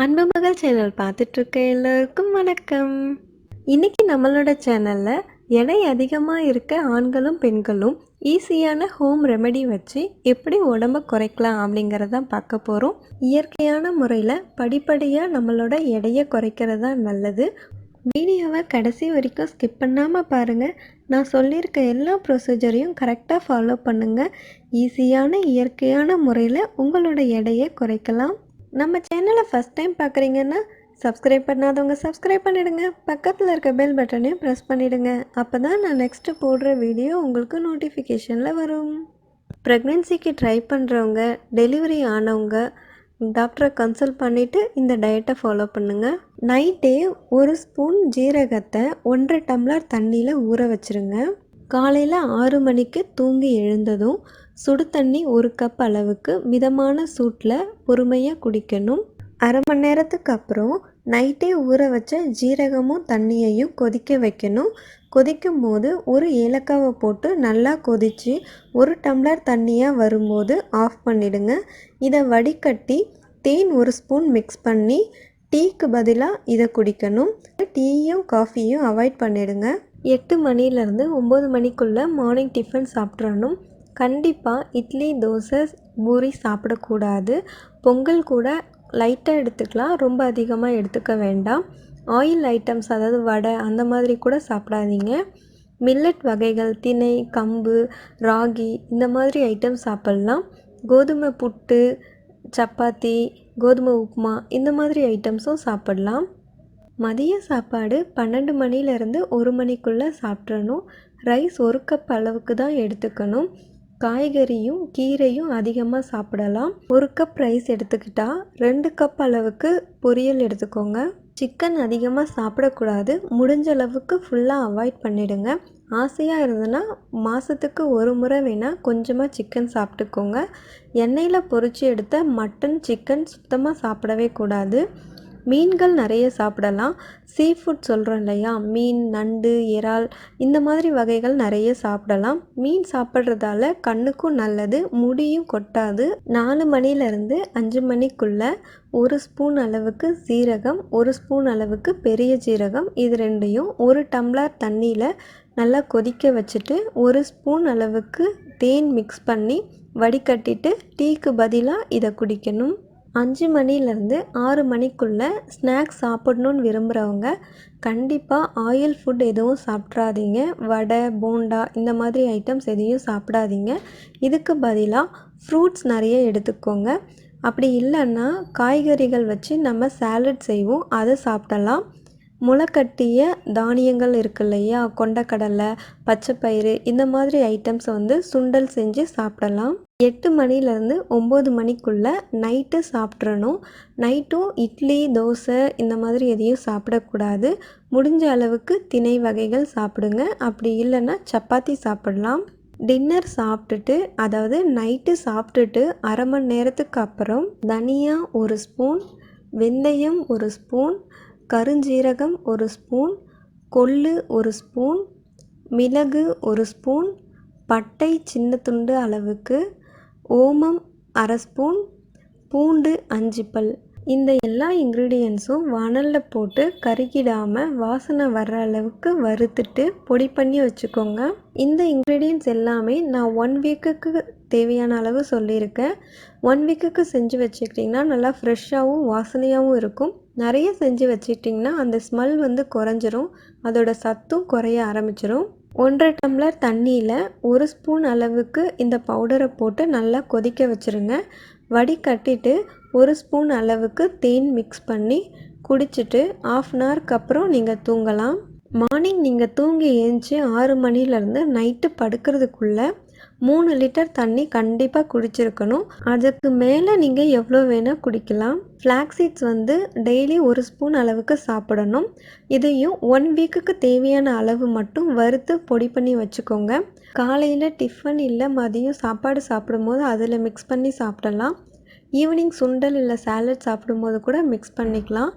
அன்பு மகள் சேனல் பார்த்துட்ருக்க எல்லோருக்கும் வணக்கம். இன்னைக்கு நம்மளோட சேனலில் எடை அதிகமாக இருக்க ஆண்களும் பெண்களும் ஈஸியான ஹோம் ரெமெடி வச்சு எப்படி உடம்ப குறைக்கலாம் அப்படிங்கிறதான் பார்க்க போகிறோம். இயற்கையான முறையில் படிப்படியாக நம்மளோட எடையை குறைக்கிறது தான் நல்லது. வீடியோவை கடைசி வரைக்கும் ஸ்கிப் பண்ணாமல் பாருங்கள். நான் சொல்லியிருக்க எல்லா ப்ரொசீஜரையும் கரெக்டாக ஃபாலோ பண்ணுங்கள். ஈஸியான இயற்கையான முறையில் உங்களோட எடையை குறைக்கலாம். நம்ம சேனலை ஃபஸ்ட் டைம் பார்க்குறீங்கன்னா சப்ஸ்கிரைப் பண்ணாதவங்க சப்ஸ்கிரைப் பண்ணிவிடுங்க. பக்கத்தில் இருக்க பெல் பட்டனையும் ப்ரெஸ் பண்ணிவிடுங்க. அப்போ தான் நான் நெக்ஸ்ட்டு போடுற வீடியோ உங்களுக்கு நோட்டிஃபிகேஷனில் வரும். ப்ரெக்னென்சிக்கு ட்ரை பண்ணுறவங்க, டெலிவரி ஆனவங்க டாக்டரை கன்சல்ட் பண்ணிவிட்டு இந்த டயட்டை ஃபாலோ பண்ணுங்கள். நைட்டே 1 ஸ்பூன் ஜீரகத்தை 1.5 டம்ளர் தண்ணியில் ஊற வச்சுருங்க. காலையில் 6 மணிக்கு தூங்கி எழுந்ததும் சுடு தண்ணி 1 கப் அளவுக்கு மிதமான சூட்டில் பொறுமையாக குடிக்கணும். அரை மணி நேரத்துக்கு அப்புறம் நைட்டே ஊற வச்ச ஜீரகமும் தண்ணியையும் கொதிக்க வைக்கணும். கொதிக்கும் போது ஒரு ஏலக்காவை போட்டு நல்லா கொதித்து 1 டம்ளர் தண்ணியாக வரும்போது ஆஃப் பண்ணிவிடுங்க. இதை வடிகட்டி தேன் 1 ஸ்பூன் மிக்ஸ் பண்ணி டீக்கு பதிலாக இதை குடிக்கணும். டீயும் காஃபியும் அவாய்ட் பண்ணிவிடுங்க. 8 மணிலேருந்து 9 மணிக்குள்ளே மார்னிங் டிஃபன் சாப்பிட்றணும். கண்டிப்பாக இட்லி, தோசை, பூரி சாப்பிடக்கூடாது. பொங்கல் கூட லைட்டாக எடுத்துக்கலாம், ரொம்ப அதிகமாக எடுத்துக்க வேண்டாம். ஆயில் ஐட்டம்ஸ், அதாவது வடை அந்த மாதிரி கூட சாப்பிடாதீங்க. மில்லட் வகைகள், திணை, கம்பு, ராகி இந்த மாதிரி ஐட்டம் சாப்பிட்லாம். கோதுமை புட்டு, சப்பாத்தி, கோதுமை உப்புமா இந்த மாதிரி ஐட்டம்ஸும் சாப்பிட்லாம். மதிய சாப்பாடு 12 மணிலேருந்து 1 மணிக்குள்ளே சாப்பிட்றணும். ரைஸ் 1 கப் அளவுக்கு தான் எடுத்துக்கணும். காய்கறியும் கீரையும் அதிகமாக சாப்பிடலாம். 1 கப் ரைஸ் எடுத்துக்கிட்டால் 2 கப் அளவுக்கு பொரியல் எடுத்துக்கோங்க. சிக்கன் அதிகமாக சாப்பிடக்கூடாது. முடிஞ்ச அளவுக்கு ஃபுல்லாக அவாய்ட் பண்ணிவிடுங்க. ஆசையாக இருந்ததுன்னா மாதத்துக்கு 1 முறை வேணால் கொஞ்சமாக சிக்கன் சாப்பிட்டுக்கோங்க. எண்ணெயில் பொரித்து எடுத்த மட்டன், சிக்கன் சுத்தமாக சாப்பிடவே கூடாது. மீன்கள் நிறைய சாப்பிடலாம். சீ ஃபுட் சொல்கிறோம் இல்லையா, மீன், நண்டு, இறால் இந்த மாதிரி வகைகள் நிறைய சாப்பிடலாம். மீன் சாப்பிட்றதால கண்ணுக்கும் நல்லது, முடியும் கொட்டாது. 4 மணிலேருந்து 5 மணிக்குள்ளே 1 ஸ்பூன் அளவுக்கு சீரகம், 1 ஸ்பூன் அளவுக்கு பெரிய ஜீரகம், இது ரெண்டையும் 1 டம்ளர் தண்ணியில் நல்லா கொதிக்க வச்சுட்டு 1 ஸ்பூன் அளவுக்கு தேன் மிக்ஸ் பண்ணி வடிகட்டிட்டு டீக்கு பதிலாக இதை குடிக்கணும். 5 மணிலேருந்து 6 மணிக்குள்ளே ஸ்நாக்ஸ் சாப்பிடணுன்னு விரும்புகிறவங்க கண்டிப்பாக ஆயில் ஃபுட் எதுவும் சாப்பிட்றாதீங்க. வடை, போண்டா இந்த மாதிரி ஐட்டம்ஸ் எதையும் சாப்பிடாதீங்க. இதுக்கு பதிலாக ஃப்ரூட்ஸ் நிறைய எடுத்துக்கோங்க. அப்படி இல்லைன்னா காய்கறிகள் வச்சு நம்ம சாலட் செய்வோம், அதை சாப்பிடலாம். முளைக்கட்டிய தானியங்கள் இருக்கு இல்லையா, கொண்டக்கடலை, பச்சைப்பயிறு இந்த மாதிரி ஐட்டம்ஸை சுண்டல் செஞ்சு சாப்பிடலாம். 8 மணிலேருந்து 9 மணிக்குள்ளே நைட்டு சாப்பிட்றணும். நைட்டும் இட்லி, தோசை இந்த மாதிரி எதையும் சாப்பிடக்கூடாது. முடிஞ்ச அளவுக்கு திணை வகைகள் சாப்பிடுங்க. அப்படி இல்லைன்னா சப்பாத்தி சாப்பிடலாம். டின்னர் சாப்பிட்டுட்டு, அதாவது நைட்டு சாப்பிட்டுட்டு அரை மணி நேரத்துக்கு அப்புறம் தனியா 1 ஸ்பூன், வெந்தயம் 1 ஸ்பூன், கருஞ்சீரகம் 1 ஸ்பூன், கொள்ளு 1 ஸ்பூன், மிளகு 1 ஸ்பூன், பட்டை சின்ன துண்டு அளவுக்கு, ஓமம் அரை ஸ்பூன், பூண்டு 5 பல், இந்த எல்லா இன்க்ரீடியன்ஸும் வாணலில் போட்டு கருகிடாமல் வாசனை வர்ற அளவுக்கு வறுத்துட்டு பொடி பண்ணி வச்சுக்கோங்க. இந்த இன்க்ரீடியன்ஸ் எல்லாமே நான் 1 வீக்குக்கு தேவையான அளவு சொல்லியிருக்கேன். 1 வீக்குக்கு செஞ்சு வச்சுக்கிட்டிங்கன்னா நல்லா ஃப்ரெஷ்ஷாகவும் வாசனையாகவும் இருக்கும். நிறைய செஞ்சு வச்சுக்கிட்டிங்கன்னா அந்த ஸ்மெல் குறைஞ்சிரும், அதோட சத்தும் குறைய ஆரம்பிச்சிரும். 1.5 டம்ளர் தண்ணியில் 1 ஸ்பூன் அளவுக்கு இந்த பவுடரை போட்டு நல்லா கொதிக்க வச்சுருங்க. வடிகட்டிட்டு 1 ஸ்பூன் அளவுக்கு தேன் மிக்ஸ் பண்ணி குடிச்சிட்டு 1/2 அன் ஹவருக்கு அப்புறம் நீங்கள் தூங்கலாம். மார்னிங் நீங்கள் தூங்கி எழுந்துச்சி 6 மணிலேருந்து நைட்டு படுக்கிறதுக்குள்ளே 3 லிட்டர் தண்ணி கண்டிப்பாக குடிச்சிருக்கணும். அதுக்கு மேலே நீங்கள் எவ்வளோ வேணால் குடிக்கலாம். ஃப்ளாக்ஸ் சீட்ஸ் டெய்லி 1 ஸ்பூன் அளவுக்கு சாப்பிடணும். இதையும் 1 வீக்குக்கு தேவையான அளவு மட்டும் வறுத்து பொடி பண்ணி வச்சுக்கோங்க. காலையில் டிஃபன் இல்லை மதியம் சாப்பாடு சாப்பிடும்போது அதில் மிக்ஸ் பண்ணி சாப்பிடலாம். ஈவினிங் சுண்டல் இல்லை சாலட் சாப்பிடும்போது கூட மிக்ஸ் பண்ணிக்கலாம்.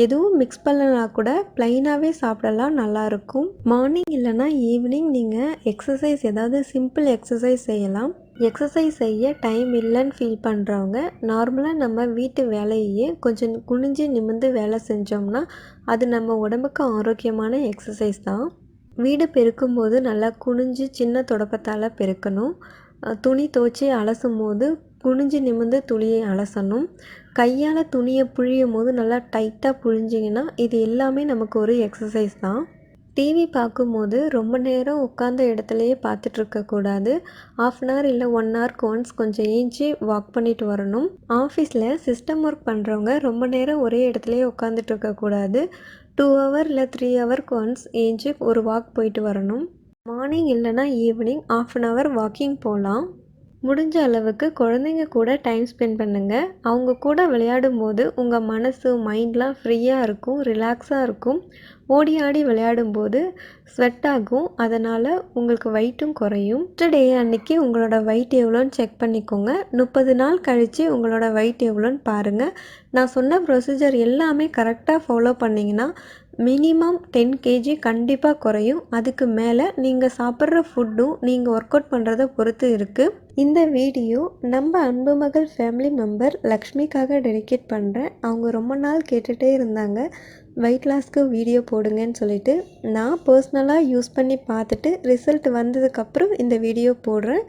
எதுவும் மிக்ஸ் பண்ணலனா கூட ப்ளைனாகவே சாப்பிடலாம், நல்லாயிருக்கும். மார்னிங் இல்லைனா ஈவினிங் நீங்கள் எக்ஸசைஸ், ஏதாவது சிம்பிள் எக்ஸசைஸ் செய்யலாம். எக்ஸசைஸ் செய்ய டைம் இல்லைன்னு ஃபீல் பண்ணுறவங்க நார்மலாக நம்ம வீட்டு வேலையே கொஞ்சம் குனிஞ்சு நிமிர்ந்து வேலை செஞ்சோம்னா அது நம்ம உடம்புக்கு ஆரோக்கியமான எக்ஸசைஸ் தான். வீடு பெருக்கும்போது நல்லா குனிஞ்சு சின்ன தொடப்பத்தால் பெருக்கணும். துணி துவைச்சி அலசும் போது குனிஞ்சு நிமிர்ந்து துணியை அலசணும். கையால் துணியை புழியும் போது நல்லா டைட்டாக புழிஞ்சிங்கன்னா இது எல்லாமே நமக்கு ஒரு எக்ஸசைஸ் தான். டிவி பார்க்கும்போது ரொம்ப நேரம் உட்காந்த இடத்துலையே பார்த்துட்ருக்கக்கூடாது. 1/2 இல்லை 1 ஹவருக்கு ஒன்ஸ் கொஞ்சம் ஏஞ்சி வாக் பண்ணிட்டு வரணும். ஆஃபீஸில் சிஸ்டம் ஒர்க் பண்ணுறவங்க ரொம்ப நேரம் ஒரே இடத்துலையே உட்காந்துட்டு இருக்கக்கூடாது. 2 ஹவர் இல்லை 3 ஹவருக்கு ஒன்ஸ் ஏஞ்சி ஒரு வாக் போயிட்டு வரணும். மார்னிங் இல்லைனா ஈவினிங் 1/2 ஹவர் வாக்கிங் போகலாம். முடிஞ்ச அளவுக்கு குழந்தைங்க கூட டைம் ஸ்பெண்ட் பண்ணுங்கள். அவங்க கூட விளையாடும்போது உங்கள் மனசு மைண்ட்லாம் ஃப்ரீயாக இருக்கும், ரிலாக்ஸாக இருக்கும். ஓடி ஆடி விளையாடும்போது ஸ்வெட் ஆகும், அதனால் உங்களுக்கு வெயிட்டும் குறையும். ஃபஸ்ட்டு டே அன்றைக்கி உங்களோட வெயிட் எவ்வளோன்னு செக் பண்ணிக்கோங்க. 30 நாள் கழித்து உங்களோட வெயிட் எவ்வளோன்னு பாருங்கள். நான் சொன்ன ப்ரொசீஜர் எல்லாமே கரெக்டாக ஃபாலோ பண்ணிங்கன்னா மினிமம் 10 kg கண்டிப்பாக குறையும். அதுக்கு மேலே நீங்கள் சாப்பிட்ற ஃபுட்டும் நீங்கள் ஒர்க் அவுட் பண்ணுறதை பொறுத்து இருக்குது. இந்த வீடியோ நம்ம அன்பு மகள் ஃபேமிலி மெம்பர் லக்ஷ்மிக்காக டெடிகேட் பண்ணுறேன். அவங்க ரொம்ப நாள் கேட்டுகிட்டே இருந்தாங்க வெயிட் லாஸ்க்கு வீடியோ போடுங்கன்னு சொல்லிட்டு. நான் பர்சனலாக யூஸ் பண்ணி பார்த்துட்டு ரிசல்ட் வந்ததுக்கப்புறம் இந்த வீடியோ போடுறேன்.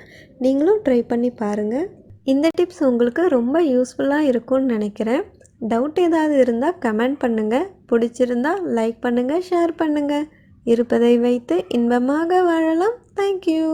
நீங்களும் ட்ரை பண்ணி பாருங்கள். இந்த டிப்ஸ் உங்களுக்கு ரொம்ப யூஸ்ஃபுல்லாக இருக்கும்னு நினைக்கிறேன். டவுட் ஏதாவது இருந்தால் கமெண்ட் பண்ணுங்கள். பிடிச்சிருந்தா லைக் பண்ணுங்கள், ஷேர் பண்ணுங்கள். இருப்பதை வைத்து இன்பமாக வாழலாம். தேங்க்யூ.